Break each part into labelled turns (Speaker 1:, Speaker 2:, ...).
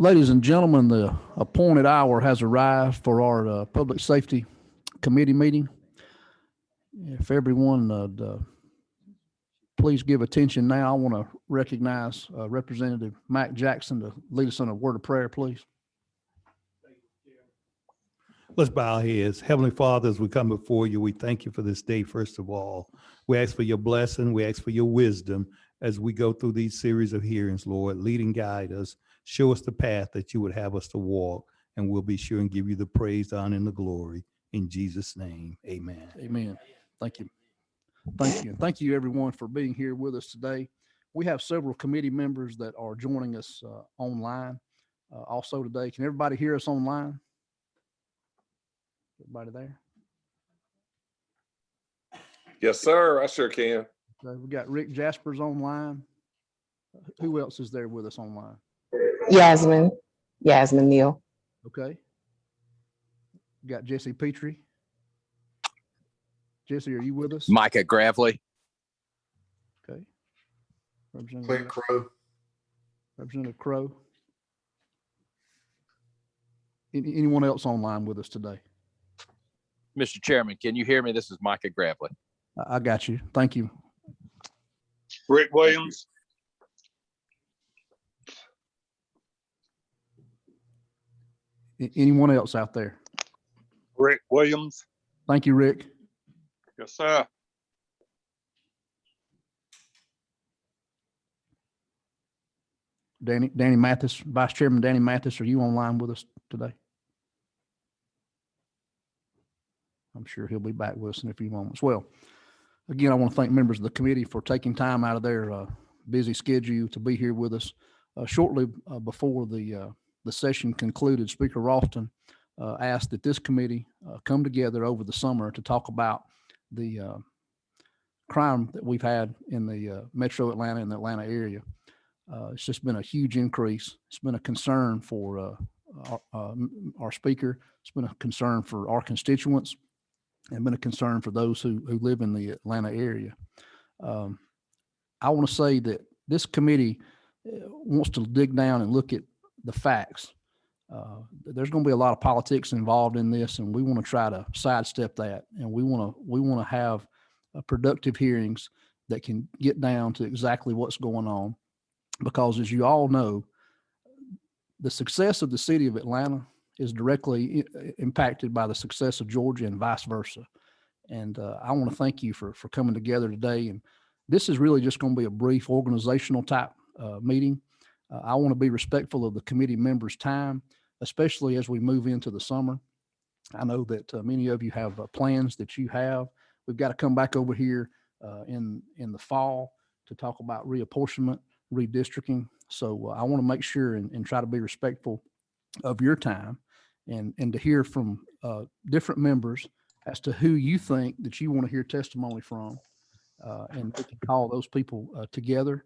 Speaker 1: Ladies and gentlemen, the appointed hour has arrived for our Public Safety Committee meeting. If everyone please give attention now, I want to recognize Representative Mac Jackson to lead us in a word of prayer, please.
Speaker 2: Let's bow our heads. Heavenly Father, as we come before you, we thank you for this day, first of all. We ask for your blessing. We ask for your wisdom as we go through these series of hearings, Lord. Lead and guide us. Show us the path that you would have us to walk, and we'll be sure and give you the praise, the honor, and the glory. In Jesus' name, amen.
Speaker 1: Amen. Thank you. Thank you. Thank you, everyone, for being here with us today. We have several committee members that are joining us online also today. Can everybody hear us online? Everybody there?
Speaker 3: Yes, sir. I sure can.
Speaker 1: Okay, we got Rick Jasperse online. Who else is there with us online?
Speaker 4: Yasmin Neal.
Speaker 1: Okay. We got Jesse Petrie. Jesse, are you with us?
Speaker 5: Micah Gravley.
Speaker 1: Okay. Representative Crow. Anyone else online with us today?
Speaker 5: Mr. Chairman, can you hear me? This is Micah Gravley.
Speaker 1: I got you. Thank you.
Speaker 3: Rick Williams.
Speaker 1: Anyone else out there?
Speaker 3: Rick Williams.
Speaker 1: Thank you, Rick.
Speaker 3: Yes, sir.
Speaker 1: Danny Mathis, Vice Chairman Danny Mathis, are you online with us today? I'm sure he'll be back with us in a few moments. Well, again, I want to thank members of the committee for taking time out of their busy schedule to be here with us. Shortly before the session concluded, Speaker Ralston asked that this committee come together over the summer to talk about the crime that we've had in the metro Atlanta and the Atlanta area. It's just been a huge increase. It's been a concern for our speaker. It's been a concern for our constituents and been a concern for those who live in the Atlanta area. I want to say that this committee wants to dig down and look at the facts. There's going to be a lot of politics involved in this, and we want to try to sidestep that. And we want to have productive hearings that can get down to exactly what's going on. Because as you all know, the success of the city of Atlanta is directly impacted by the success of Georgia and vice versa. And I want to thank you for coming together today. And this is really just going to be a brief organizational type meeting. I want to be respectful of the committee members' time, especially as we move into the summer. I know that many of you have plans that you have. We've got to come back over here in the fall to talk about reapportionment, redistricting. So I want to make sure and try to be respectful of your time and to hear from different members as to who you think that you want to hear testimony from. And we can call those people together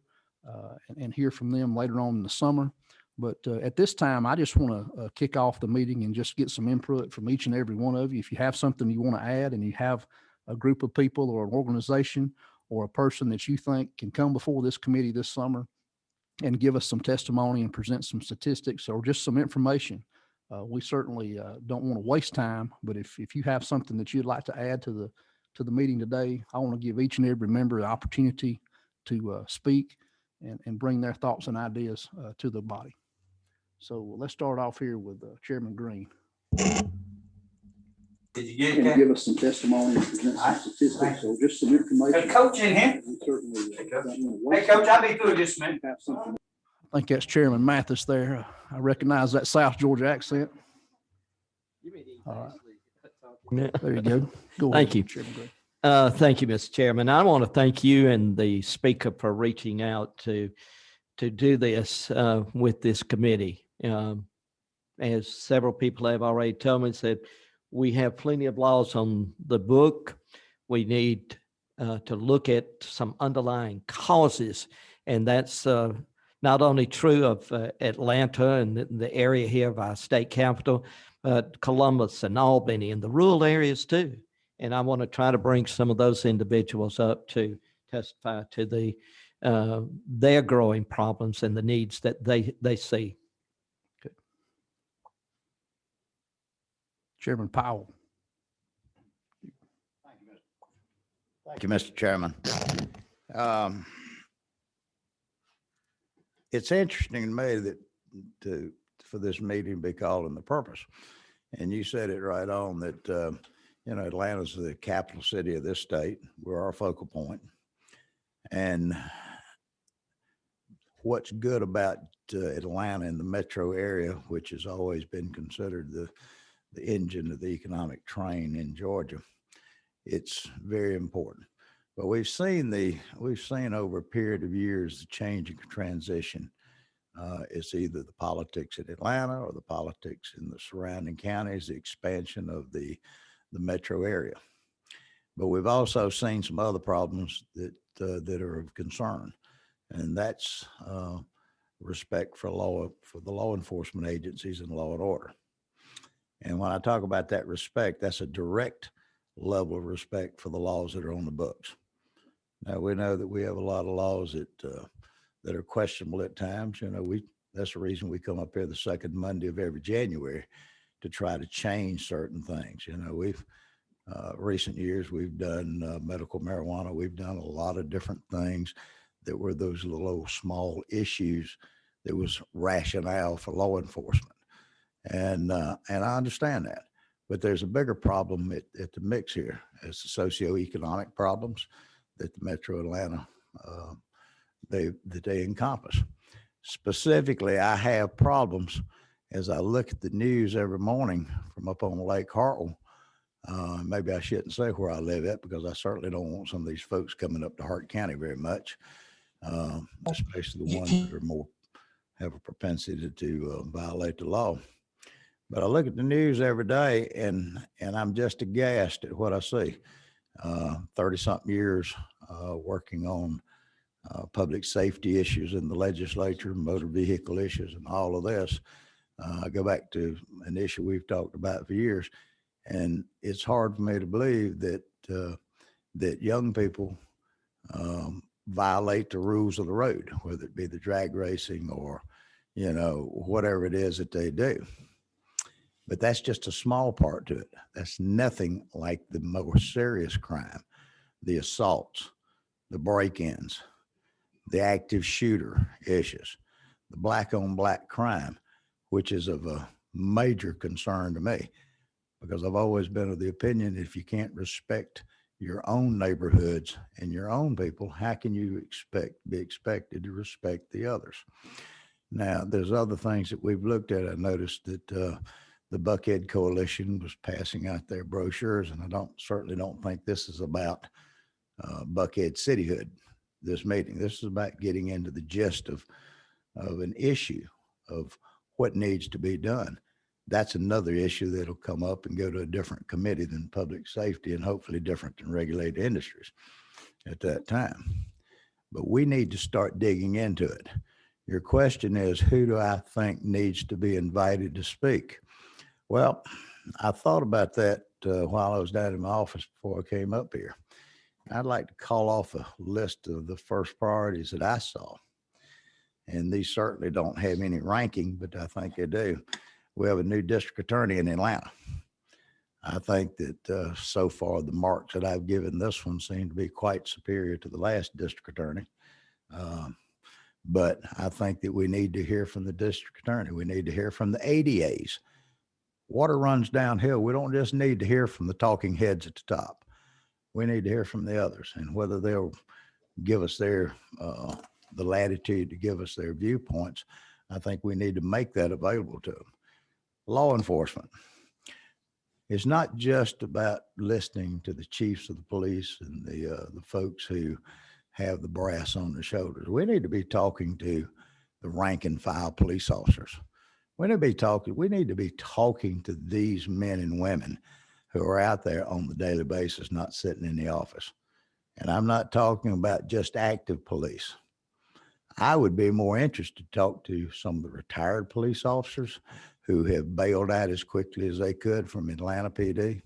Speaker 1: and hear from them later on in the summer. But at this time, I just want to kick off the meeting and just get some input from each and every one of you. If you have something you want to add and you have a group of people or an organization or a person that you think can come before this committee this summer and give us some testimony and present some statistics or just some information, we certainly don't want to waste time. But if you have something that you'd like to add to the meeting today, I want to give each and every member the opportunity to speak and bring their thoughts and ideas to the body. So let's start off here with Chairman Green.
Speaker 6: Did you get
Speaker 1: Can
Speaker 6: it?
Speaker 1: you give us some testimony and present some statistics or just some information?
Speaker 6: There's Coach in here. Hey, Coach, I'll be through just a minute.
Speaker 1: I think that's Chairman Mathis there. I recognize that South Georgia accent. All right. There you go. Go ahead,
Speaker 7: Thank you.
Speaker 1: Chairman Green.
Speaker 7: Thank you, Mr. Chairman. I want to thank you and the speaker for reaching out to do this with this committee. As several people have already told me, said we have plenty of laws on the book. We need to look at some underlying causes, and that's not only true of Atlanta and the area here of our state capital, but Columbus and Albany and the rural areas too. And I want to try to bring some of those individuals up to testify to their growing problems and the needs that they see.
Speaker 1: Okay. Chairman Powell.
Speaker 8: Thank you, Mr. Chairman. It's interesting to me that for this meeting to be called in the purpose. And you said it right on that, Atlanta's the capital city of this state. We're our focal point. And what's good about Atlanta and the metro area, which has always been considered the engine of the economic train in Georgia, it's very important. But we've seen over a period of years the change and transition. It's either the politics in Atlanta or the politics in the surrounding counties, the expansion of the metro area. But we've also seen some other problems that are of concern, and that's respect for the law enforcement agencies and law and order. And when I talk about that respect, that's a direct level of respect for the laws that are on the books. Now, we know that we have a lot of laws that are questionable at times. That's the reason we come up here the second Monday of every January to try to change certain things. We've recent years, we've done medical marijuana. We've done a lot of different things that were those little small issues that was rationale for law enforcement. And I understand that. But there's a bigger problem at the mix here. It's the socioeconomic problems that the Metro Atlanta, they encompass. Specifically, I have problems as I look at the news every morning from up on Lake Hartwell. Maybe I shouldn't say where I live at, because I certainly don't want some of these folks coming up to Hart County very much, especially the ones that are have a propensity to violate the law. But I look at the news every day and I'm just aghast at what I see. 30-something years working on public safety issues in the legislature, motor vehicle issues, and all of this. I go back to an issue we've talked about for years, and it's hard for me to believe that young people violate the rules of the road, whether it be the drag racing or, whatever it is that they do. But that's just a small part to it. That's nothing like the more serious crime, the assaults, the break-ins, the active shooter issues, the black on black crime, which is of a major concern to me, because I've always been of the opinion, if you can't respect your own neighborhoods and your own people, how can you be expected to respect the others? Now, there's other things that we've looked at. I noticed that the Buckhead Coalition was passing out their brochures, and I certainly don't think this is about Buckhead cityhood, this meeting. This is about getting into the gist of an issue of what needs to be done. That's another issue that'll come up and go to a different committee than public safety, and hopefully different than regulated industries at that time. But we need to start digging into it. Your question is, who do I think needs to be invited to speak? Well, I thought about that while I was down in my office before I came up here. I'd like to call off a list of the first priorities that I saw. And these certainly don't have any ranking, but I think they do. We have a new district attorney in Atlanta. I think that so far the marks that I've given this one seem to be quite superior to the last district attorney. But I think that we need to hear from the district attorney. We need to hear from the ADAs. Water runs downhill. We don't just need to hear from the talking heads at the top. We need to hear from the others, and whether they'll give us the latitude to give us their viewpoints. I think we need to make that available to them. Law enforcement. It's not just about listening to the chiefs of the police and the folks who have the brass on their shoulders. We need to be talking to the rank and file police officers. We need to be talking to these men and women who are out there on the daily basis, not sitting in the office. And I'm not talking about just active police. I would be more interested to talk to some of the retired police officers who have bailed out as quickly as they could from Atlanta PD.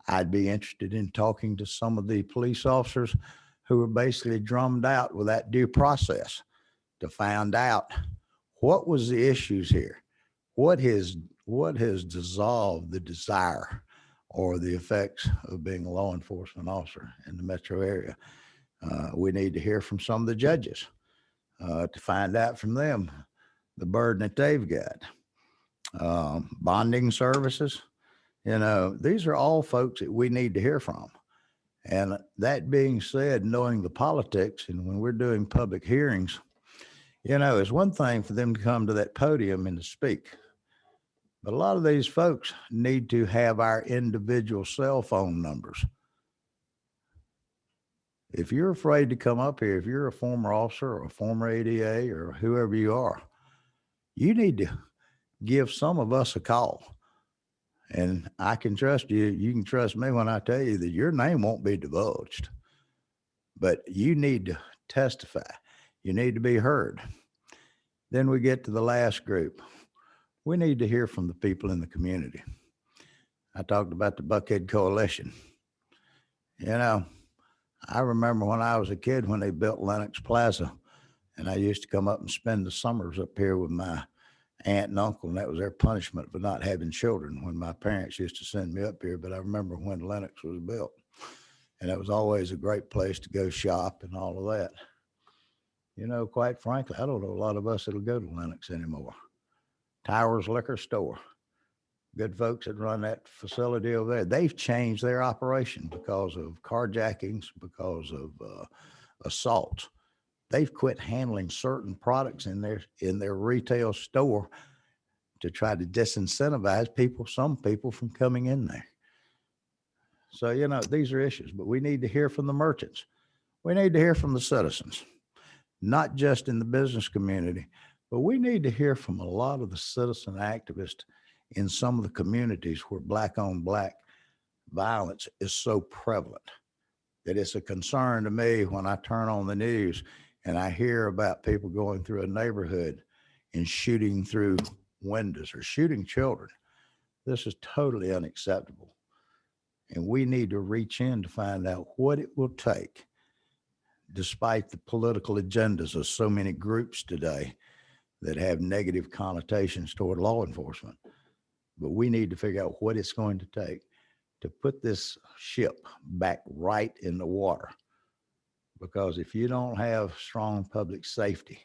Speaker 8: I'd be interested in talking to some of the police officers who were basically drummed out without due process to find out what was the issues here. What has what has dissolved the desire or the effects of being a law enforcement officer in the metro area? We need to hear from some of the judges to find out from them the burden that they've got. Bonding services, these are all folks that we need to hear from. And that being said, knowing the politics, and when we're doing public hearings, it's one thing for them to come to that podium and to speak. But a lot of these folks need to have our individual cell phone numbers. If you're afraid to come up here, if you're a former officer or a former ADA or whoever you are, you need to give some of us a call. And I can trust you. You can trust me when I tell you that your name won't be divulged. But you need to testify. You need to be heard. Then we get to the last group. We need to hear from the people in the community. I talked about the Buckhead Coalition. I remember when I was a kid when they built Lenox Plaza, and I used to come up and spend the summers up here with my aunt and uncle, and that was their punishment for not having children when my parents used to send me up here. But I remember when Lenox was built, and it was always a great place to go shop and all of that. Quite frankly, I don't know a lot of us that'll go to Lenox anymore. Towers Liquor Store, good folks that run that facility over there. They've changed their operation because of carjackings, because of assaults. They've quit handling certain products in their retail store to try to disincentivize some people from coming in there. So, these are issues, but we need to hear from the merchants. We need to hear from the citizens, not just in the business community, but we need to hear from a lot of the citizen activists in some of the communities where black on black violence is so prevalent that it's a concern to me when I turn on the news and I hear about people going through a neighborhood and shooting through windows or shooting children. This is totally unacceptable. And we need to reach in to find out what it will take, despite the political agendas of so many groups today that have negative connotations toward law enforcement. But we need to figure out what it's going to take to put this ship back right in the water. Because if you don't have strong public safety,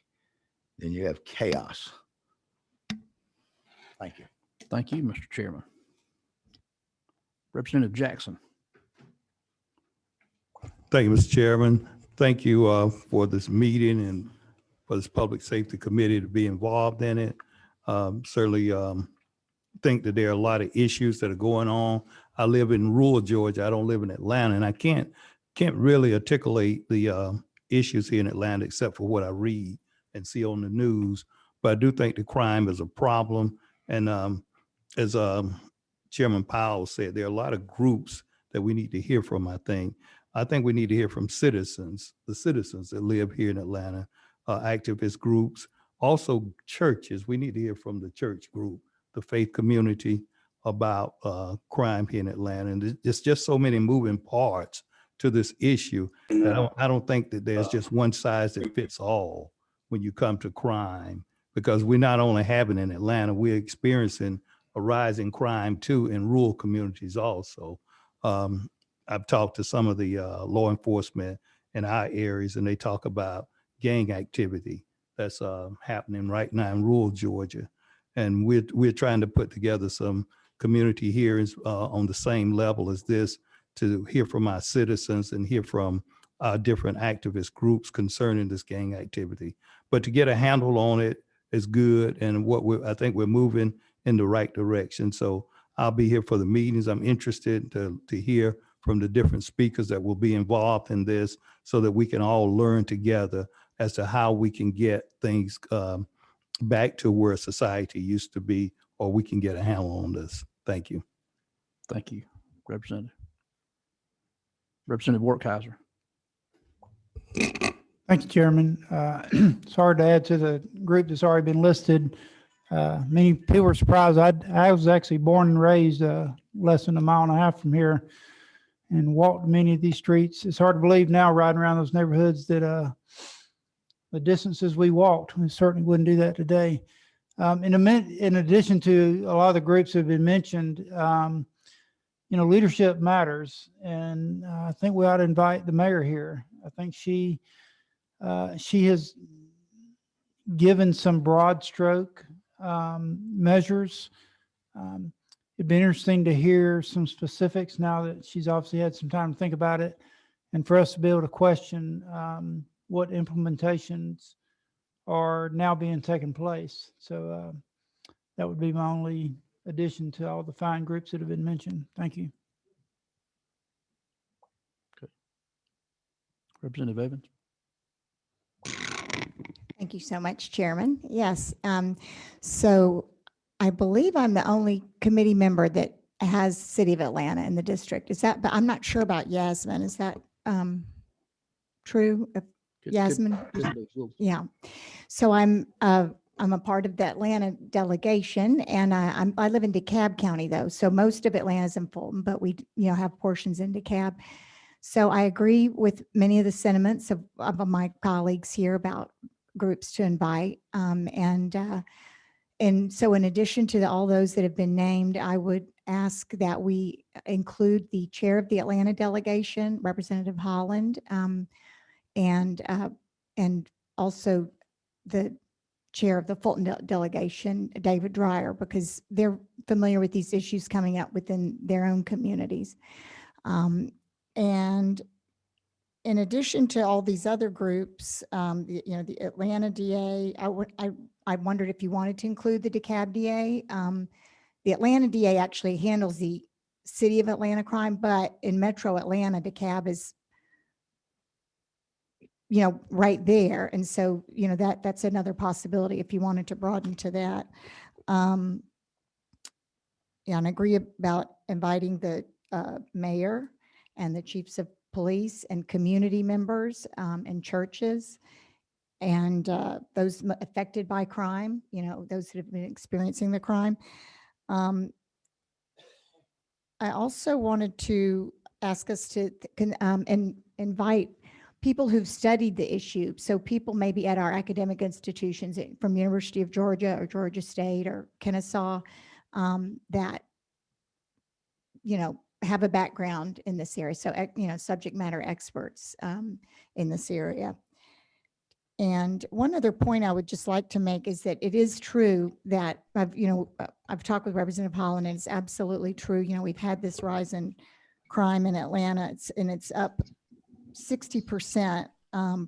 Speaker 8: then you have chaos. Thank you.
Speaker 1: Thank you, Mr. Chairman. Representative Jackson.
Speaker 2: Thank you, Mr. Chairman. Thank you for this meeting and for this Public Safety Committee to be involved in it. Certainly think that there are a lot of issues that are going on. I live in rural Georgia. I don't live in Atlanta, and I can't really articulate the issues here in Atlanta except for what I read and see on the news. But I do think the crime is a problem. And as Chairman Powell said, there are a lot of groups that we need to hear from, I think. I think we need to hear from citizens, the citizens that live here in Atlanta, activist groups, also churches. We need to hear from the church group, the faith community about crime here in Atlanta. And there's just so many moving parts to this issue. I don't think that there's just one size that fits all when you come to crime, because we not only have it in Atlanta, we're experiencing a rise in crime too in rural communities also. I've talked to some of the law enforcement in our areas, and they talk about gang activity that's happening right now in rural Georgia. And we're trying to put together some community hearings on the same level as this to hear from our citizens and hear from different activist groups concerning this gang activity. But to get a handle on it is good, and I think we're moving in the right direction. So I'll be here for the meetings. I'm interested to hear from the different speakers that will be involved in this so that we can all learn together as to how we can get things back to where society used to be, or we can get a handle on this. Thank you.
Speaker 1: Thank you, Representative. Representative Workheiser.
Speaker 9: Thank you, Chairman. It's hard to add to the group that's already been listed. Many people were surprised. I was actually born and raised less than a mile and a half from here and walked many of these streets. It's hard to believe now riding around those neighborhoods that the distances we walked, we certainly wouldn't do that today. In addition to a lot of the groups that have been mentioned, leadership matters. And I think we ought to invite the mayor here. I think she has given some broad stroke measures. It'd be interesting to hear some specifics now that she's obviously had some time to think about it, and for us to be able to question what implementations are now being taken place. So that would be my only addition to all the fine groups that have been mentioned. Thank you.
Speaker 1: Representative Evans.
Speaker 10: Thank you so much, Chairman. Yes. So I believe I'm the only committee member that has City of Atlanta in the district. Is that, but I'm not sure about Yasmin. Is that true? Yasmin? Yeah. So I'm a part of the Atlanta delegation, and I live in DeKalb County though. So most of Atlanta is in Fulton, but we have portions in DeKalb. So I agree with many of the sentiments of my colleagues here about groups to invite. And so in addition to all those that have been named, I would ask that we include the chair of the Atlanta delegation, Representative Holland, and also the chair of the Fulton delegation, David Dreyer, because they're familiar with these issues coming up within their own communities. And in addition to all these other groups, the Atlanta DA, I wondered if you wanted to include the DeKalb DA. The Atlanta DA actually handles the City of Atlanta crime, but in Metro Atlanta, DeKalb is, right there. And so, that's another possibility if you wanted to broaden to that. And I agree about inviting the mayor and the chiefs of police and community members and churches and those affected by crime, those that have been experiencing the crime. I also wanted to ask us to invite people who've studied the issue. So people maybe at our academic institutions from University of Georgia or Georgia State or Kennesaw that, have a background in this area. So, subject matter experts in this area. And one other point I would just like to make is that it is true that I've talked with Representative Holland, and it's absolutely true. We've had this rise in crime in Atlanta, it's up 60%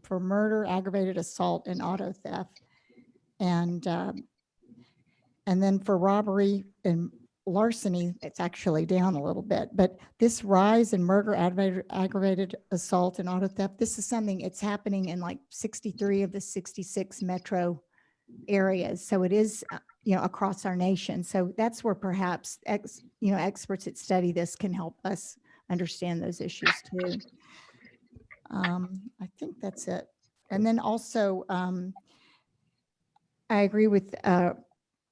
Speaker 10: for murder, aggravated assault, and auto theft. And then for robbery and larceny, it's actually down a little bit, but this rise in murder, aggravated assault, and auto theft, this is something, it's happening in like 63 of the 66 metro areas. So it is, across our nation. So that's where perhaps, experts that study this can help us understand those issues too. I think that's it. And then also, I agree with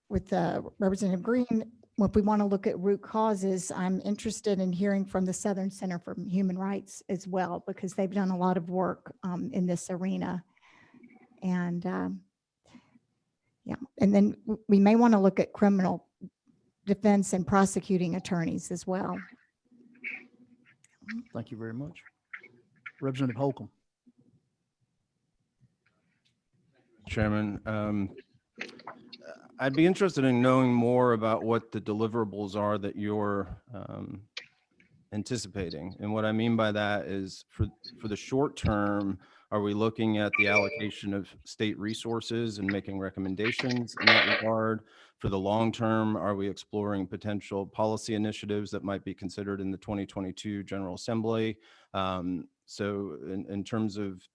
Speaker 10: Representative Green. If we want to look at root causes, I'm interested in hearing from the Southern Center for Human Rights as well, because they've done a lot of work in this arena. And and then we may want to look at criminal defense and prosecuting attorneys as well.
Speaker 1: Thank you very much. Representative Holcomb.
Speaker 11: Chairman, I'd be interested in knowing more about what the deliverables are that you're anticipating. And what I mean by that is for the short term, are we looking at the allocation of state resources and making recommendations in that regard? For the long term, are we exploring potential policy initiatives that might be considered in the 2022 General Assembly? So in terms of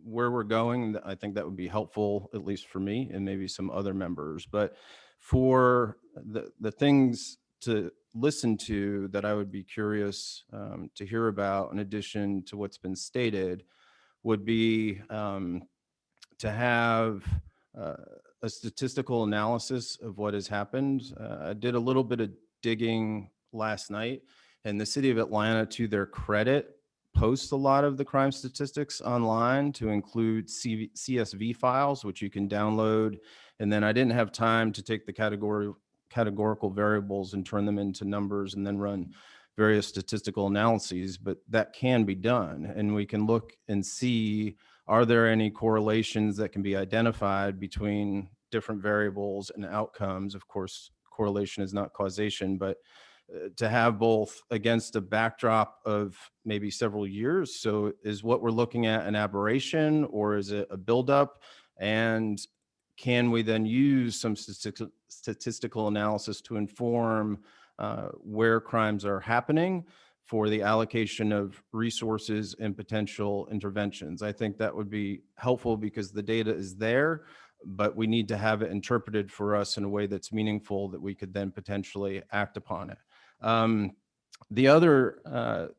Speaker 11: where we're going, I think that would be helpful, at least for me and maybe some other members. But for the things to listen to that I would be curious to hear about, in addition to what's been stated, would be to have a statistical analysis of what has happened. I did a little bit of digging last night, and the City of Atlanta, to their credit, post a lot of the crime statistics online to include CSV files, which you can download. And then I didn't have time to take the categorical variables and turn them into numbers and then run various statistical analyses, but that can be done. And we can look and see, are there any correlations that can be identified between different variables and outcomes? Of course, correlation is not causation, but to have both against a backdrop of maybe several years. So is what we're looking at an aberration, or is it a buildup? And can we then use some statistical analysis to inform where crimes are happening for the allocation of resources and potential interventions? I think that would be helpful because the data is there, but we need to have it interpreted for us in a way that's meaningful that we could then potentially act upon it. The other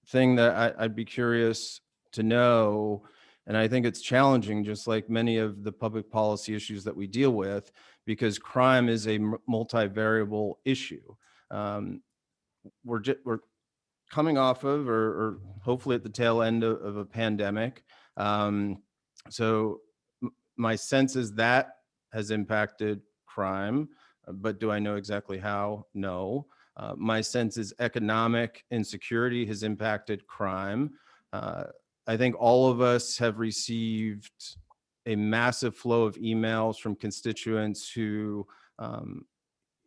Speaker 11: thing that I'd be curious to know, and I think it's challenging, just like many of the public policy issues that we deal with, because crime is a multivariable issue. We're coming off of, or hopefully at the tail end of a pandemic. So my sense is that has impacted crime, but do I know exactly how? No. My sense is economic insecurity has impacted crime. I think all of us have received a massive flow of emails from constituents who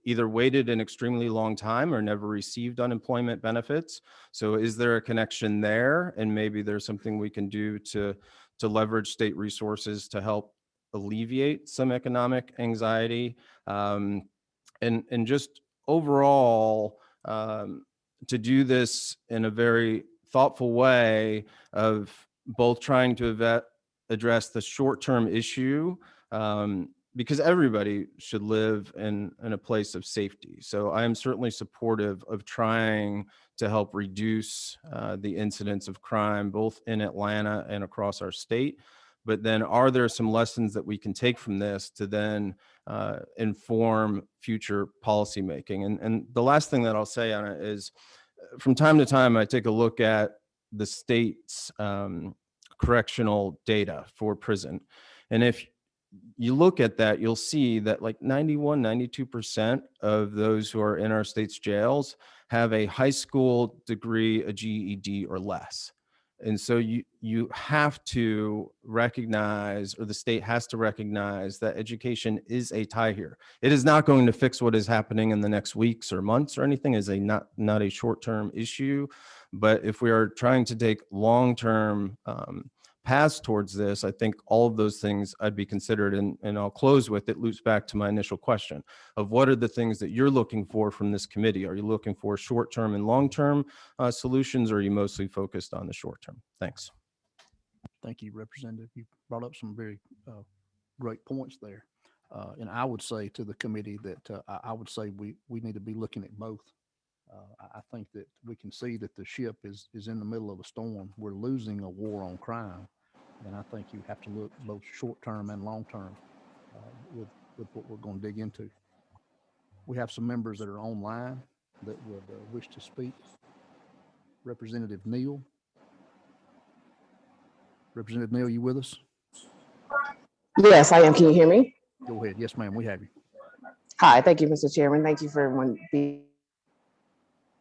Speaker 11: either waited an extremely long time or never received unemployment benefits. So is there a connection there? And maybe there's something we can do to leverage state resources to help alleviate some economic anxiety. And just overall, to do this in a very thoughtful way of both trying to address the short-term issue, because everybody should live in a place of safety. So I am certainly supportive of trying to help reduce the incidence of crime, both in Atlanta and across our state. But then are there some lessons that we can take from this to then inform future policymaking? And the last thing that I'll say on it is, from time to time, I take a look at the state's correctional data for prison. And if you look at that, you'll see that like 91, 92% of those who are in our state's jails have a high school degree, a GED or less. And so you have to recognize, or the state has to recognize, that education is a tie here. It is not going to fix what is happening in the next weeks or months or anything. It is not a short-term issue. But if we are trying to take long-term paths towards this, I think all of those things I'd be considered. And I'll close with, it loops back to my initial question of what are the things that you're looking for from this committee? Are you looking for short-term and long-term solutions, or are you mostly focused on the short-term? Thanks.
Speaker 1: Thank you, Representative. You brought up some very great points there. And I would say to the committee that I would say we need to be looking at both. I think that we can see that the ship is in the middle of a storm. We're losing a war on crime. And I think you have to look both short-term and long-term with what we're going to dig into. We have some members that are online that would wish to speak. Representative Neal. Representative Neal, you with us?
Speaker 4: Yes, I am. Can you hear me?
Speaker 1: Go ahead. Yes, ma'am. We have you.
Speaker 4: Hi, thank you, Mr. Chairman. Thank you for everyone being.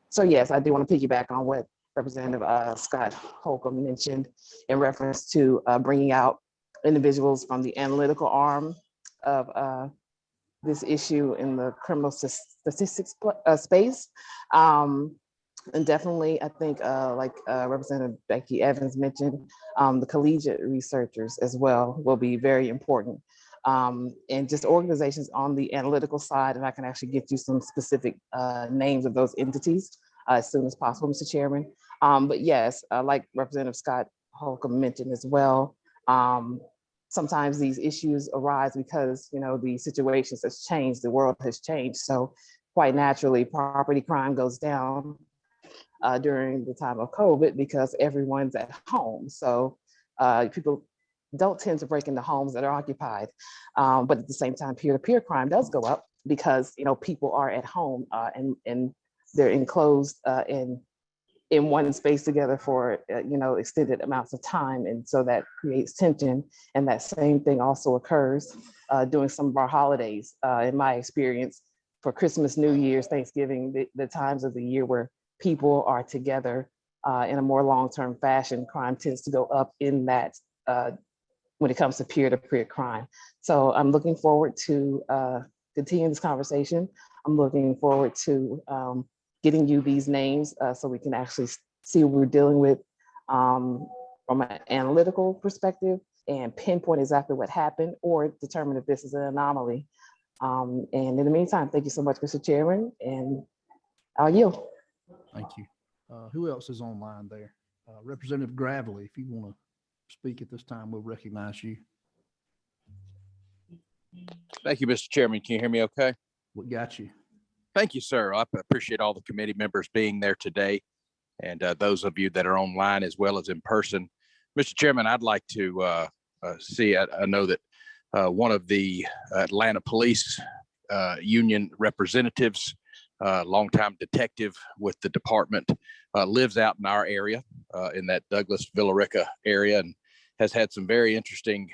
Speaker 4: So yes, I do want to piggyback on what Representative Scott Holcomb mentioned in reference to bringing out individuals from the analytical arm of this issue in the criminal statistics space. And definitely, I think like Representative Becky Evans mentioned, the collegiate researchers as well will be very important. And just organizations on the analytical side, and I can actually get you some specific names of those entities as soon as possible, Mr. Chairman. But yes, like Representative Scott Holcomb mentioned as well, sometimes these issues arise because, you know, the situations has changed, the world has changed. So quite naturally, property crime goes down during the time of COVID because everyone's at home. So people don't tend to break into homes that are occupied. But at the same time, peer-to-peer crime does go up because, you know, people are at home and they're enclosed in in one space together for, extended amounts of time. And so that creates tension. And that same thing also occurs during some of our holidays. In my experience, for Christmas, New Year's, Thanksgiving, the times of the year where people are together in a more long-term fashion, crime tends to go up in that when it comes to peer-to-peer crime. So I'm looking forward to continuing this conversation. I'm looking forward to getting you these names so we can actually see what we're dealing with from an analytical perspective and pinpoint exactly what happened or determine if this is an anomaly. And in the meantime, thank you so much, Mr. Chairman, and I'll yield.
Speaker 1: Thank you. Who else is online there? Representative Gravley, if you want to speak at this time, we'll recognize you.
Speaker 5: Thank you, Mr. Chairman. Can you hear me okay?
Speaker 1: We got you.
Speaker 5: Thank you, sir. I appreciate all the committee members being there today and those of you that are online as well as in person. Mr. Chairman, I'd like to I know that one of the Atlanta Police Union representatives, longtime detective with the department, lives out in our area, in that Douglas Villarica area, and has had some very interesting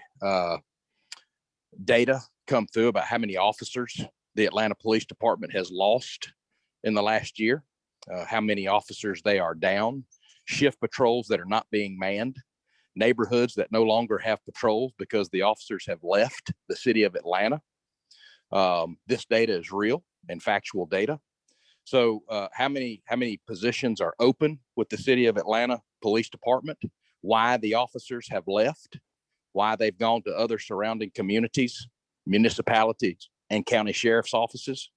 Speaker 5: data come through about how many officers the Atlanta Police Department has lost in the last year, how many officers they are down, shift patrols that are not being manned, neighborhoods that no longer have patrols because the officers have left the city of Atlanta. This data is real and factual data. So how many positions are open with the city of Atlanta Police Department, why the officers have left, why they've gone to other surrounding communities, municipalities, and county sheriff's offices.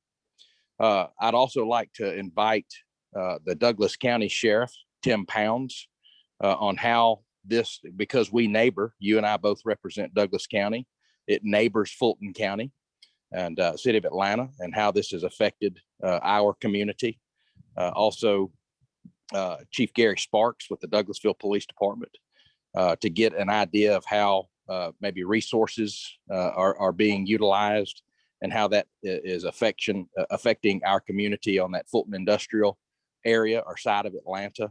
Speaker 5: I'd also like to invite the Douglas County Sheriff, Tim Pounds, on how this, because we neighbor, you and I both represent Douglas County, it neighbors Fulton County and city of Atlanta, and how this has affected our community. Also, Chief Gary Sparks with the Douglasville Police Department to get an idea of how maybe resources are being utilized and how that is affecting our community on that Fulton industrial area or side of Atlanta.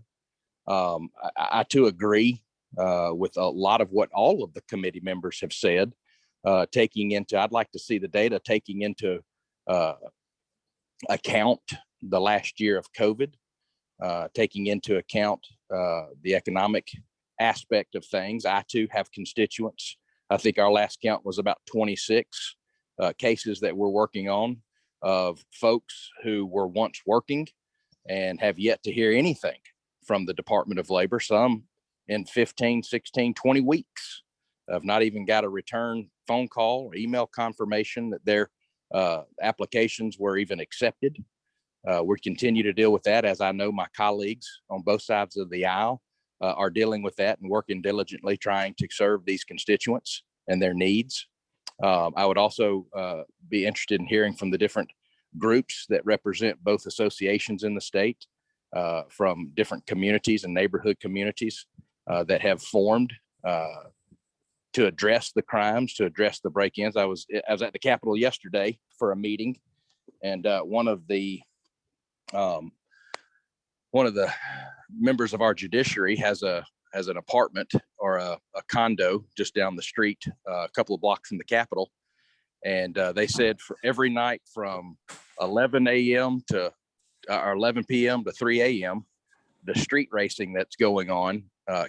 Speaker 5: I too agree with a lot of what all of the committee members have said, I'd like to see the data taking into account the last year of COVID, taking into account the economic aspect of things. I too have constituents. I think our last count was about 26 cases that we're working on of folks who were once working and have yet to hear anything from the Department of Labor, some in 15, 16, 20 weeks. I've not even got a return phone call or email confirmation that their applications were even accepted. We continue to deal with that, as I know my colleagues on both sides of the aisle are dealing with that and working diligently trying to serve these constituents and their needs. I would also be interested in hearing from the different groups that represent both associations in the state, from different communities and neighborhood communities that have formed to address the crimes, to address the break-ins. I was at the Capitol yesterday for a meeting, and one of the members of our judiciary has an apartment or a condo just down the street, a couple of blocks from the Capitol. And they said for every night from 11 a.m. to or 11 p.m. to 3 a.m., the street racing that's going on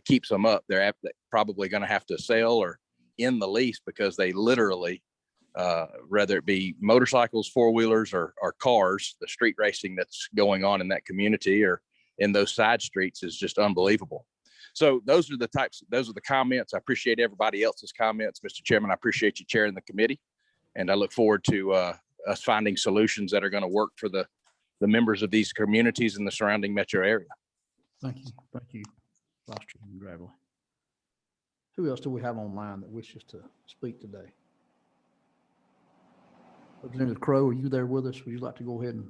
Speaker 5: keeps them up. They're probably going to have to sell or end the lease because they literally, whether it be motorcycles, four-wheelers, or cars, the street racing that's going on in that community or in those side streets is just unbelievable. So those are the comments. I appreciate everybody else's comments. Mr. Chairman, I appreciate you chairing the committee, and I look forward to us finding solutions that are going to work for the members of these communities in the surrounding metro area.
Speaker 1: Thank you. Thank you, Vice Chairman Gravley. Who else do we have online that wishes to speak today? Representative Crowe, are you there with us? Would you like to go ahead and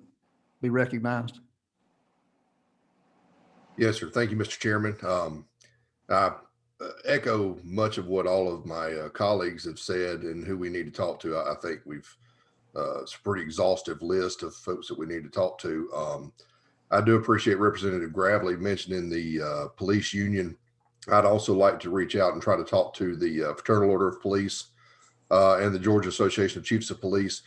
Speaker 1: be recognized?
Speaker 12: Yes, sir. Thank you, Mr. Chairman. I echo much of what all of my colleagues have said and who we need to talk to. I think it's a pretty exhaustive list of folks that we need to talk to. I do appreciate Representative Gravley mentioning the police union. I'd also like to reach out and try to talk to the Fraternal Order of Police and the Georgia Association of Chiefs of Police.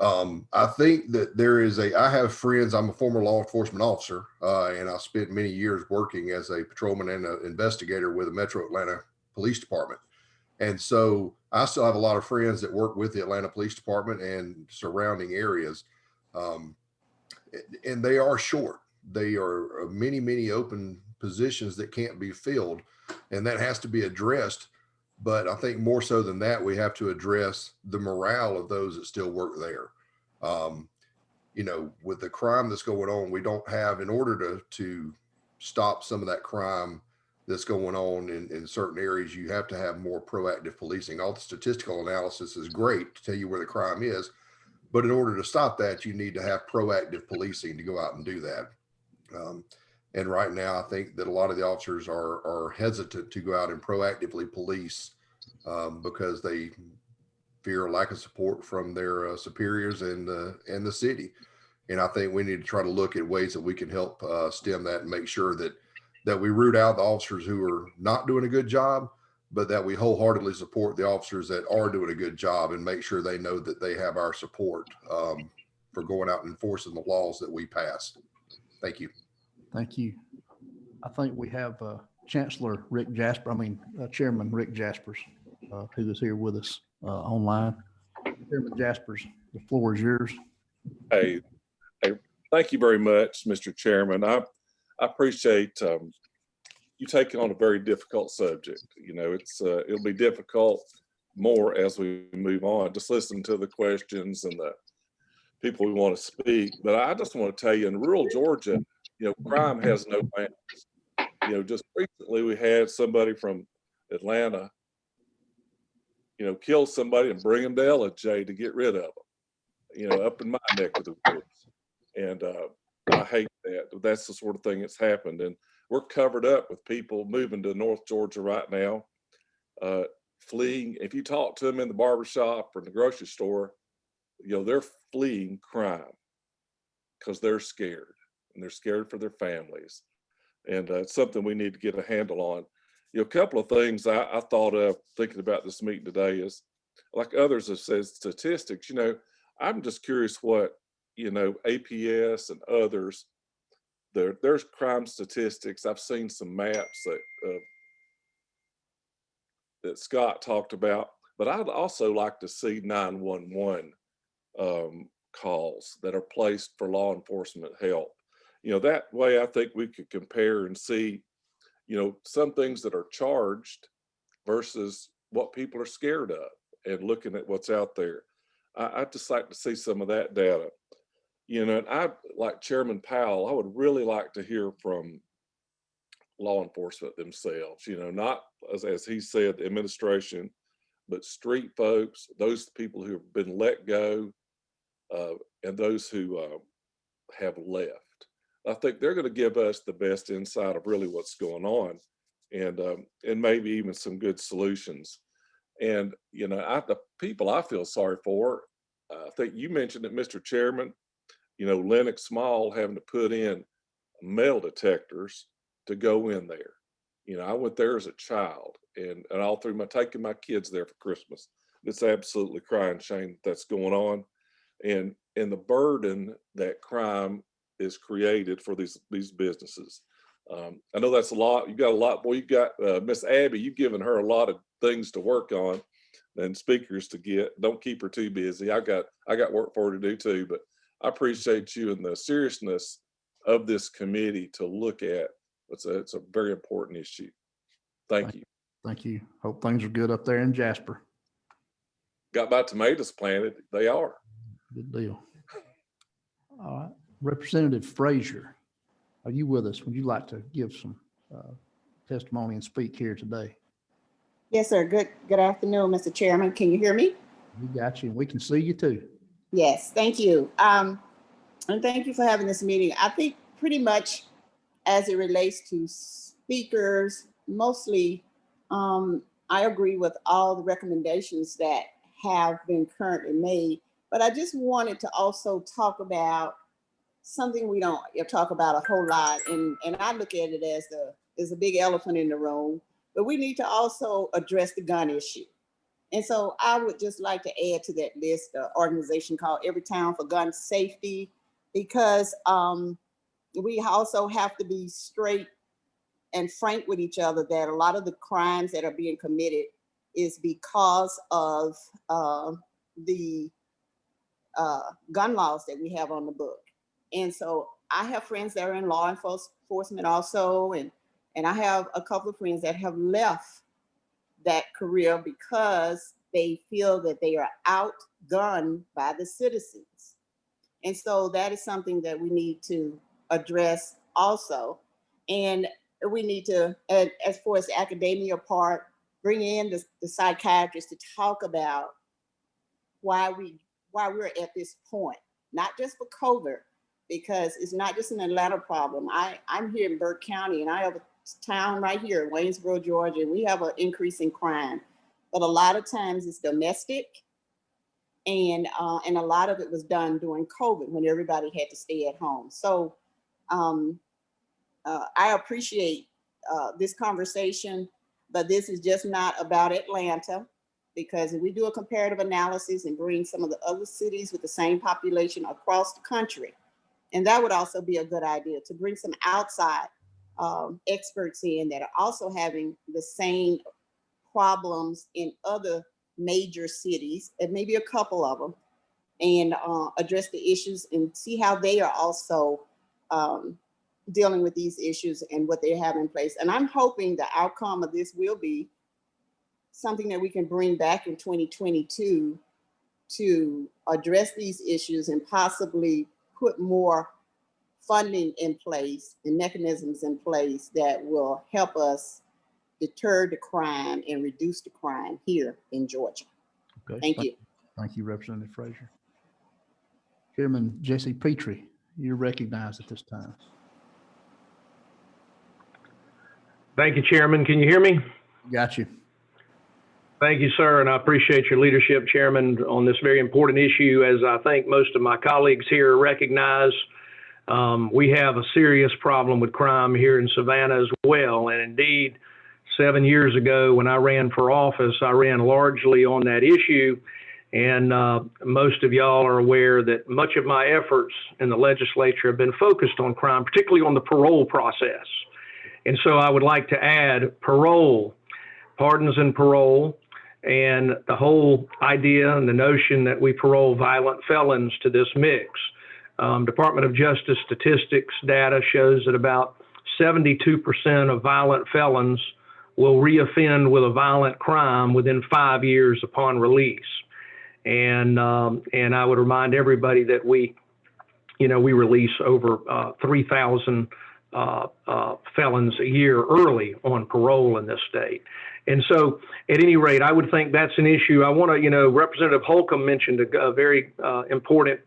Speaker 12: I think that I have friends, I'm a former law enforcement officer, and I spent many years working as a patrolman and an investigator with the Metro Atlanta Police Department. And so I still have a lot of friends that work with the Atlanta Police Department and surrounding areas. And they are short. They are many, many open positions that can't be filled, and that has to be addressed. But I think more so than that, we have to address the morale of those that still work there. You know, with the crime that's going on, we don't have, in order to stop some of that crime that's going on in certain areas, you have to have more proactive policing. All the statistical analysis is great to tell you where the crime is, but in order to stop that, you need to have proactive policing to go out and do that. And right now, I think that a lot of the officers are hesitant to go out and proactively police because they fear a lack of support from their superiors and the city. And I think we need to try to look at ways that we can help stem that and make sure that we root out the officers who are not doing a good job, but that we wholeheartedly support the officers that are doing a good job and make sure they know that they have our support for going out and enforcing the laws that we pass. Thank you.
Speaker 1: Thank you. I think we have Chancellor Rick Jasper, Chairman Rick Jaspers, who is here with us online. Chairman Jaspers, the floor is yours.
Speaker 3: Hey, thank you very much, Mr. Chairman. I appreciate you taking on a very difficult subject. You know, it'll be difficult more as we move on. Just listen to the questions and the people we want to speak. But I just want to tell you, in rural Georgia, you know, crime has no bounds. You know, just recently we had somebody from Atlanta, you know, kill somebody and bring them to LJ to get rid of them, you know, up in my neck of the woods. And I hate that. That's the sort of thing that's happened. And we're covered up with people moving to North Georgia right now, fleeing. If you talk to them in the barbershop or in the grocery store, you know, they're fleeing crime because they're scared, and they're scared for their families. And it's something we need to get a handle on. You know, a couple of things I thought of thinking about this meeting today is, like others have said, statistics. You know, I'm just curious what, you know, APS and others, there's crime statistics. I've seen some maps that Scott talked about, but I'd also like to see 911 calls that are placed for law enforcement help. You know, that way I think we could compare and see, you know, some things that are charged versus what people are scared of, and looking at what's out there. I'd just like to see some of that data. You know, and I, like Chairman Powell, I would really like to hear from law enforcement themselves, you know, not as he said, the administration, but street folks, those people who have been let go, and those who have left. I think they're going to give us the best insight of really what's going on, and maybe even some good solutions. And, you know, the people I feel sorry for, I think you mentioned it, Mr. Chairman, you know, Lenox Small having to put in metal detectors to go in there. You know, I went there as a child, and all through taking my kids there for Christmas. It's absolutely crying shame that's going on. And the burden that crime is created for these businesses. I know that's a lot. You got a lot. Boy, you got Miss Abby. You've given her a lot of things to work on and speakers to get. Don't keep her too busy. I got work for her to do too. But I appreciate you and the seriousness of this committee to look at. It's a very important issue. Thank you.
Speaker 1: Thank you. Hope things are good up there in Jasper.
Speaker 3: Got my tomatoes planted. They are.
Speaker 1: Good deal. All right. Representative Frazier, are you with us? Would you like to give some testimony and speak here today?
Speaker 13: Yes, sir. Good afternoon, Mr. Chairman. Can you hear me?
Speaker 1: We got you. We can see you too. Yes,
Speaker 13: thank you. And thank you for having this meeting. I think pretty much as it relates to speakers, mostly I agree with all the recommendations that have been currently made, but I just wanted to also talk about something we don't talk about a whole lot, and I look at it as a big elephant in the room, but we need to also address the gun issue. And so I would just like to add to that list an organization called Every Town for Gun Safety, because we also have to be straight and frank with each other that a lot of the crimes that are being committed is because of the gun laws that we have on the book. And so I have friends that are in law enforcement also, and I have a couple of friends that have left that career because they feel that they are outgunned by the citizens. And so that is something that we need to address also. And we need to, as far as the academia part, bring in the psychiatrists to talk about why we're at this point, not just for COVID, because it's not just an Atlanta problem. I'm here in Burke County, and I have a town right here in Waynesboro, Georgia, and we have an increase in crime. But a lot of times it's domestic, and a lot of it was done during COVID when everybody had to stay at home. So I appreciate this conversation, but this is just not about Atlanta, because if we do a comparative analysis and bring some of the other cities with the same population across the country, and that would also be a good idea to bring some outside experts in that are also having the same problems in other major cities, and maybe a couple of them, and address the issues and see how they are also dealing with these issues and what they have in place. And I'm hoping the outcome of this will be something that we can bring back in 2022 to address these issues and possibly put more funding in place and mechanisms in place that will help us deter the crime and reduce the crime here in Georgia.
Speaker 1: Okay.
Speaker 13: Thank you.
Speaker 1: Thank you, Representative Frazier. Chairman Jesse Petrie, you're recognized at this time.
Speaker 14: Thank you, Chairman. Can you hear me?
Speaker 1: Got you.
Speaker 14: Thank you, sir, and I appreciate your leadership, Chairman, on this very important issue. As I think most of my colleagues here recognize, we have a serious problem with crime here in Savannah as well. And indeed, 7 years ago when I ran for office, I ran largely on that issue. And most of y'all are aware that much of my efforts in the legislature have been focused on crime, particularly on the parole process. And so I would like to add parole, pardons and parole, and the whole idea and the notion that we parole violent felons to this mix. Department of Justice statistics data shows that about 72% of violent felons will reoffend with a violent crime within 5 years upon release. And I would remind everybody that we release over 3,000 felons a year early on parole in this state. And so at any rate, I would think that's an issue. I want to, Representative Holcomb mentioned a very important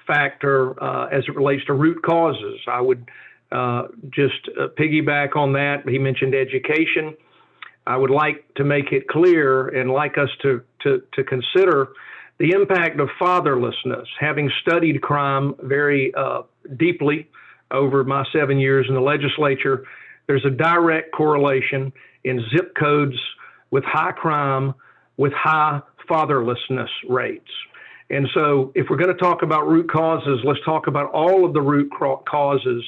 Speaker 14: factor as it relates to root causes. I would just piggyback on that. He mentioned education. I would like to make it clear and like us to consider the impact of fatherlessness. Having studied crime very deeply over my 7 years in the legislature, there's a direct correlation in zip codes with high crime, with high fatherlessness rates. And so if we're going to talk about root causes, let's talk about all of the root causes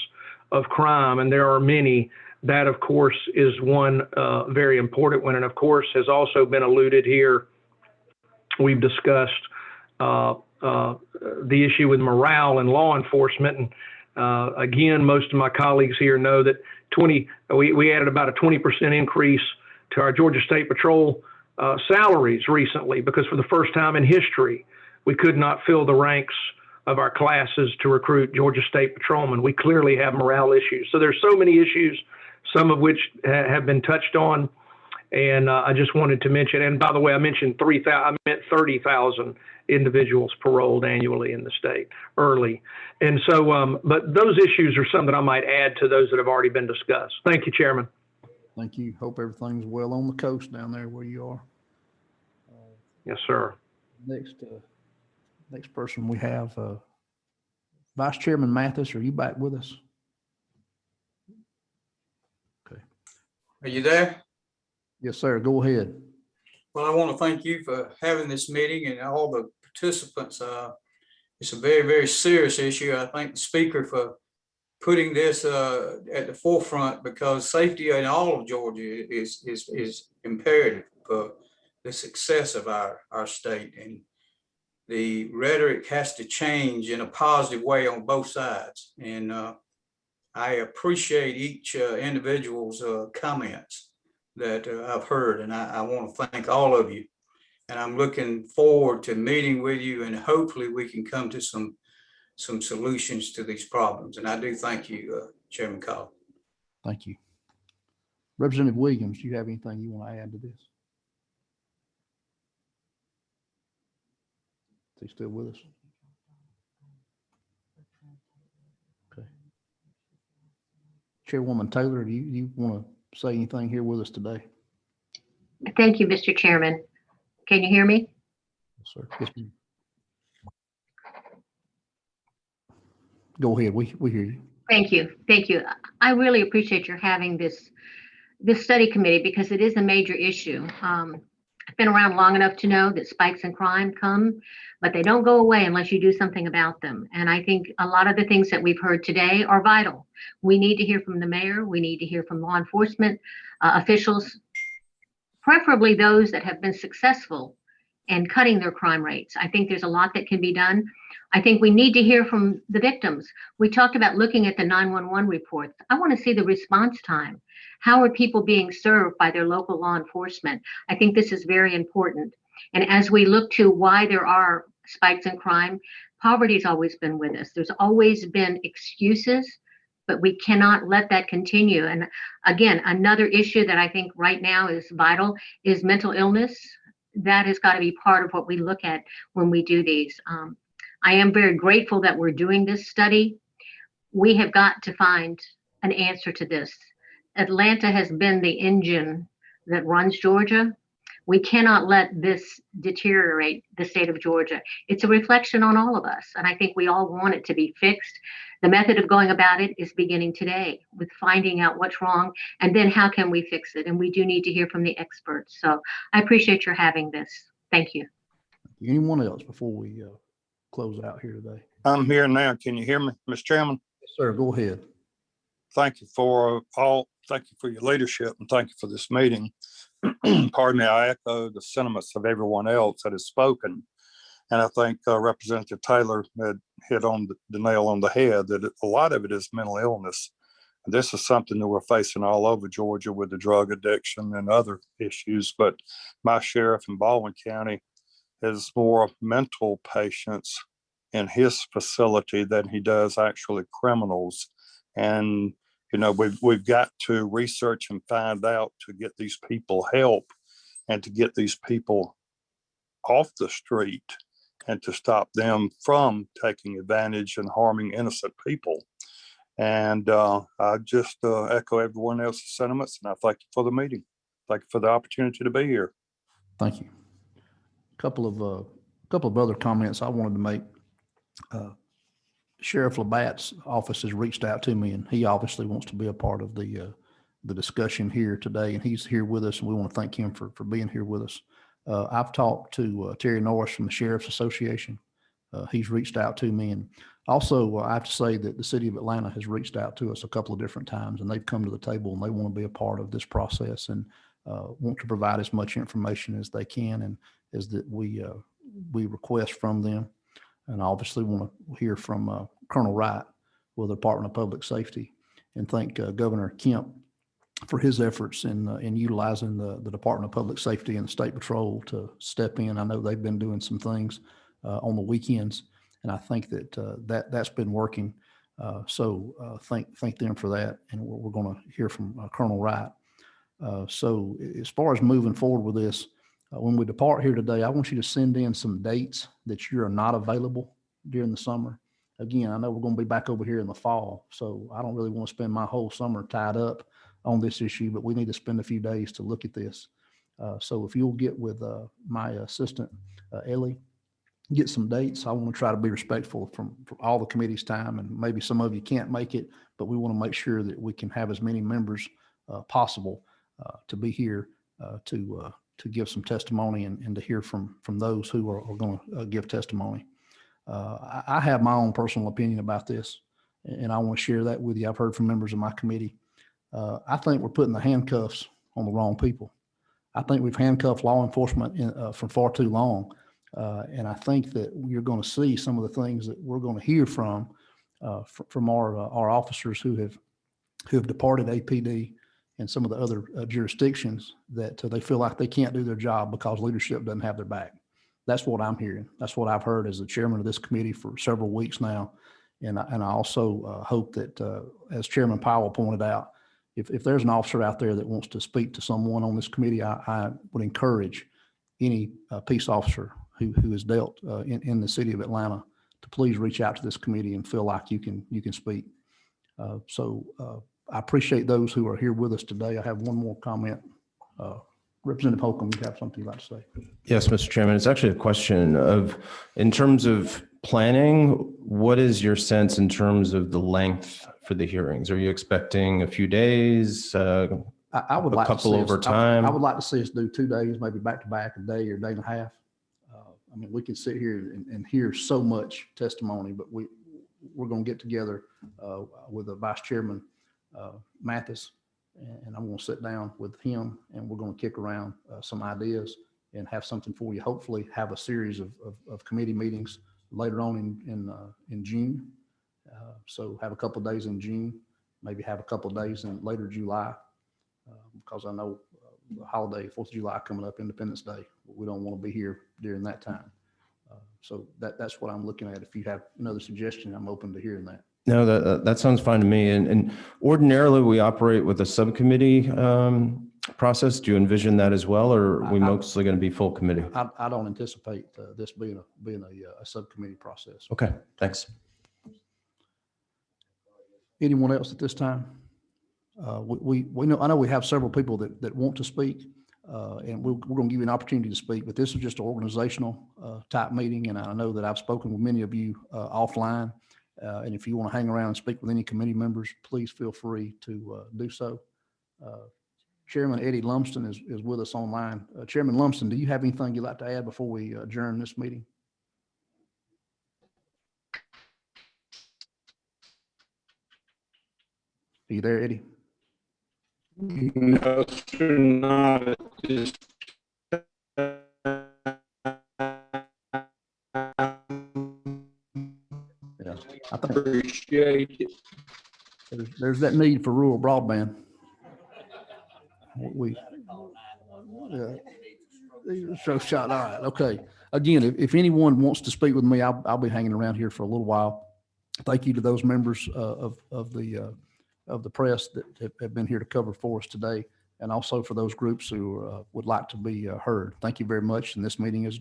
Speaker 14: of crime. And there are many. That, of course, is one very important one. And of course, has also been alluded here. We've discussed the issue with morale in law enforcement. And again, most of my colleagues here know that we added about a 20% increase to our Georgia State Patrol salaries recently, because for the first time in history, we could not fill the ranks of our classes to recruit Georgia State Patrolmen. We clearly have morale issues. So there's so many issues, some of which have been touched on. And I just wanted to mention, and by the way, I mentioned 3,000, I meant 30,000 individuals paroled annually in the state early. And so, but those issues are some that I might add to those that have already been discussed. Thank you, Chairman.
Speaker 1: Thank you. Hope everything's well on the coast down there where you are.
Speaker 14: Yes, sir.
Speaker 1: Next person we have, Vice Chairman Mathis, are you back with us? Okay.
Speaker 6: Are you there?
Speaker 1: Yes, sir. Go ahead.
Speaker 6: Well, I want to thank you for having this meeting and all the participants. It's a very, very serious issue. I thank the speaker for putting this at the forefront, because safety in all of Georgia is imperative for the success of our state. And the rhetoric has to change in a positive way on both sides. And I appreciate each individual's comments that I've heard, and I want to thank all of you. And I'm looking forward to meeting with you, and hopefully we can come to some solutions to these problems. And I do thank you, Chairman Call.
Speaker 1: Thank you. Representative Williams, do you have anything you want to add to this? Is he still with us? Okay. Chairwoman Taylor, do you want to say anything here with us today?
Speaker 15: Thank you, Mr. Chairman. Can you hear me?
Speaker 1: Yes, sir. Yes, ma'am. Go ahead. We hear you.
Speaker 15: Thank you. Thank you. I really appreciate your having this study committee, because it is a major issue. I've been around long enough to know that spikes in crime come, but they don't go away unless you do something about them. And I think a lot of the things that we've heard today are vital. We need to hear from the mayor. We need to hear from law enforcement officials, preferably those that have been successful in cutting their crime rates. I think there's a lot that can be done. I think we need to hear from the victims. We talked about looking at the 911 reports. I want to see the response time. How are people being served by their local law enforcement? I think this is very important. And as we look to why there are spikes in crime, poverty's always been with us. There's always been excuses, but we cannot let that continue. And again, another issue that I think right now is vital is mental illness. That has got to be part of what we look at when we do these. I am very grateful that we're doing this study. We have got to find an answer to this. Atlanta has been the engine that runs Georgia. We cannot let this deteriorate the state of Georgia. It's a reflection on all of us, and I think we all want it to be fixed. The method of going about it is beginning today with finding out what's wrong, and then how can we fix it? And we do need to hear from the experts. So I appreciate your having this. Thank you.
Speaker 1: Anyone else before we close out here today?
Speaker 16: I'm here now. Can you hear me, Mr. Chairman?
Speaker 1: Yes, sir. Go ahead.
Speaker 16: Thank you for your leadership, and thank you for this meeting. Pardon me, I echo the sentiments of everyone else that has spoken. And I think Representative Taylor had hit on the nail on the head, that a lot of it is mental illness. And this is something that we're facing all over Georgia with the drug addiction and other issues. But my sheriff in Baldwin County has more mental patients in his facility than he does actually criminals. And we've got to research and find out to get these people help and to get these people off the street and to stop them from taking advantage and harming innocent people. And I just echo everyone else's sentiments, and I thank you for the meeting. Thank you for the opportunity to be here.
Speaker 1: Thank you. A couple of other comments I wanted to make. Sheriff Labatt's office has reached out to me, and he obviously wants to be a part of the discussion here today, and he's here with us, and we want to thank him for being here with us. I've talked to Terry Norris from the Sheriff's Association. He's reached out to me, and also I have to say that the city of Atlanta has reached out to us a couple of different times, and they've come to the table and they want to be a part of this process and want to provide as much information as they can and as that we request from them. And I obviously want to hear from Colonel Wright with the Department of Public Safety, and thank Governor Kemp for his efforts in utilizing the Department of Public Safety and the State Patrol to step in. I know they've been doing some things on the weekends, and I think that's been working. So thank them for that, and we're going to hear from Colonel Wright. So as far as moving forward with this, when we depart here today, I want you to send in some dates that you are not available during the summer. Again, I know we're going to be back over here in the fall, so I don't really want to spend my whole summer tied up on this issue, but we need to spend a few days to look at this. So if you'll get with my assistant, Ellie, get some dates. I want to try to be respectful from all the committee's time, and maybe some of you can't make it, but we want to make sure that we can have as many members possible to be here to give some testimony and to hear from those who are going to give testimony. I have my own personal opinion about this, and I want to share that with you. I've heard from members of my committee. I think we're putting the handcuffs on the wrong people. I think we've handcuffed law enforcement for far too long. And I think that you're going to see some of the things that we're going to hear from our officers who have departed APD and some of the other jurisdictions that they feel like they can't do their job because leadership doesn't have their back. That's what I'm hearing. That's what I've heard as the chairman of this committee for several weeks now. And I also hope that, as Chairman Powell pointed out, if there's an officer out there that wants to speak to someone on this committee, I would encourage any peace officer who is dealt in the city of Atlanta to please reach out to this committee and feel like you can speak. So I appreciate those who are here with us today. I have one more comment. Representative Holcomb, you have something you'd like to say?
Speaker 11: Yes, Mr. Chairman. It's actually a question of, in terms of planning, what is your sense in terms of the length for the hearings? Are you expecting a few days?
Speaker 1: I would like
Speaker 11: a couple
Speaker 1: to see
Speaker 11: over
Speaker 1: us,
Speaker 11: time?
Speaker 1: I would like to see us do 2 days, maybe back to back, a day or a day and a half. I mean, we can sit here and hear so much testimony, but we're going to get together with the Vice Chairman Mathis, and I'm going to sit down with him, and we're going to kick around some ideas and have something for you. Hopefully, have a series of committee meetings later on in June. So have a couple of days in June, maybe have a couple of days in later July, because I know the holiday, 4th of July coming up, Independence Day. We don't want to be here during that time. So that's what I'm looking at. If you have another suggestion, I'm open to hearing that.
Speaker 11: No, that sounds fine to me. And ordinarily we operate with a subcommittee process. Do you envision that as well, or are we mostly going to be full committee?
Speaker 1: I don't anticipate this being a subcommittee process.
Speaker 11: Okay, thanks.
Speaker 1: Anyone else at this time? We know, I know we have several people that want to speak, and we're going to give you an opportunity to speak, but this is just an organizational type meeting. And I know that I've spoken with many of you offline. And if you want to hang around and speak with any committee members, please feel free to do so. Chairman Eddie Lumsden is with us online. Chairman Lumsden, do you have anything you'd like to add before we adjourn this meeting? Are you there, Eddie?
Speaker 16: No, sir, not at this
Speaker 1: Yeah, I think
Speaker 16: appreciate it.
Speaker 1: there's that need for rural broadband. So shot. All right. Okay. Again, if anyone wants to speak with me, I'll be hanging around here for a little while. Thank you to those members of the press that have been here to cover for us today, and also for those groups who would like to be heard. Thank you very much. And this meeting is